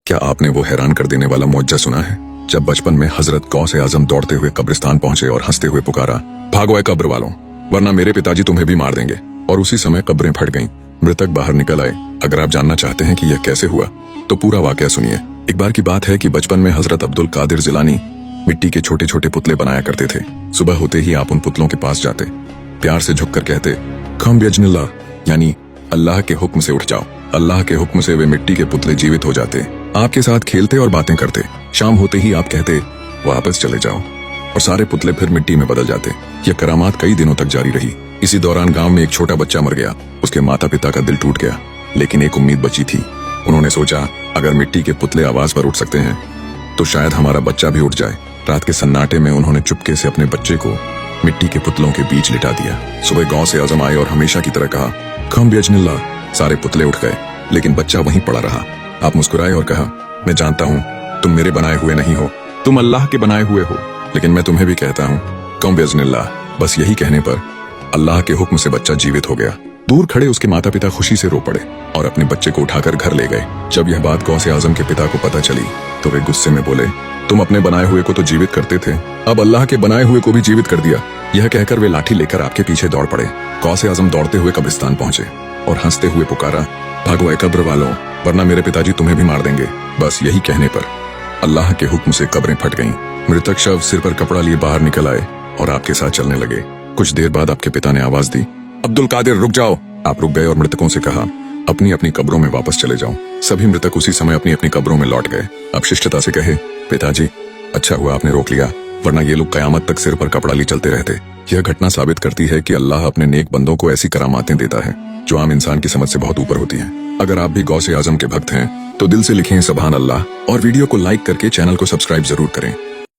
क्या आपने वो हैरान कर देने वाला मुअज्जा सुना है जब बचपन में हजरत गौसे आजम दौड़ते हुए कब्रिस्तान पहुंचे और हंसते हुए पुकारा, भागो ऐ कब्र वालों, वरना मेरे पिताजी तुम्हें भी मार देंगे। और उसी समय कब्रें फट गईं, मृतक बाहर निकल आए। अगर आप जानना चाहते हैं कि यह कैसे हुआ तो पूरा वाकया सुनिए। एक बार की बात है कि बचपन में हजरत अब्दुल कादिर जिलानी मिट्टी के छोटे छोटे पुतले बनाया करते थे। सुबह होते ही आप उन पुतलों के पास जाते, प्यार से झुककर कहते, खम बिइज़्निल्लाह, यानी अल्लाह के हुक्म से उठ जाओ। अल्लाह के हुक्म से वे मिट्टी के पुतले जीवित हो जाते, आपके साथ खेलते और बातें करते। शाम होते ही आप कहते, वापस चले जाओ, और सारे पुतले फिर मिट्टी में बदल जाते। यह करामात कई दिनों तक जारी रही। इसी दौरान गांव में एक छोटा बच्चा मर गया। उसके माता पिता का दिल टूट गया, लेकिन एक उम्मीद बची थी। उन्होंने सोचा, अगर मिट्टी के पुतले आवाज पर उठ सकते हैं तो शायद हमारा बच्चा भी उठ जाए। रात के सन्नाटे में उन्होंने चुपके से अपने बच्चे को मिट्टी के पुतलों के बीच लिटा दिया। सुबह गौसे आजम आए और हमेशा की तरह कहा, खम बिइज़्निल्लाह। सारे पुतले उठ गए, लेकिन बच्चा वहीं पड़ा रहा। आप मुस्कुराए और कहा, मैं जानता हूँ तुम मेरे बनाए हुए नहीं हो, तुम अल्लाह के बनाए हुए हो, लेकिन मैं तुम्हें भी कहता हूँ, कम बिइज़्निल्लाह। बस यही कहने पर अल्लाह के हुक्म से बच्चा जीवित हो गया। दूर खड़े उसके माता पिता खुशी से रो पड़े और अपने बच्चे को उठाकर घर ले गए। जब यह बात गौसे आजम के पिता को पता चली तो वे गुस्से में बोले, तुम अपने बनाए हुए को तो जीवित करते थे, अब अल्लाह के बनाए हुए को भी जीवित कर दिया। यह कहकर वे लाठी लेकर आपके पीछे दौड़ पड़े। गौसे आजम दौड़ते हुए कब्रिस्तान पहुंचे और हंसते हुए पुकारा, भागो ऐ कब्र वालों, वरना मेरे पिताजी तुम्हें भी मार देंगे। बस यही कहने पर अल्लाह के हुक्म से कब्रें फट गईं। मृतक शव सिर पर कपड़ा लिए बाहर निकल आए और आपके साथ चलने लगे। कुछ देर बाद आपके पिता ने आवाज दी, अब्दुल कादिर रुक जाओ। आप रुक गए और मृतकों से कहा, अपनी अपनी कब्रों में वापस चले जाओ। सभी मृतक उसी समय अपनी अपनी कब्रों में लौट गए। अब शिष्टता से कहे, पिताजी अच्छा हुआ आपने रोक लिया, वरना ये लोग कयामत तक सिर पर कपड़ा लिए चलते रहते। यह घटना साबित करती है कि अल्लाह अपने नेक बंदों को ऐसी करामातें देता है जो आम इंसान की समझ से बहुत ऊपर होती हैं। अगर आप भी गौसे आजम के भक्त हैं तो दिल से लिखें सुभान अल्लाह और वीडियो को लाइक करके चैनल को सब्सक्राइब जरूर करें।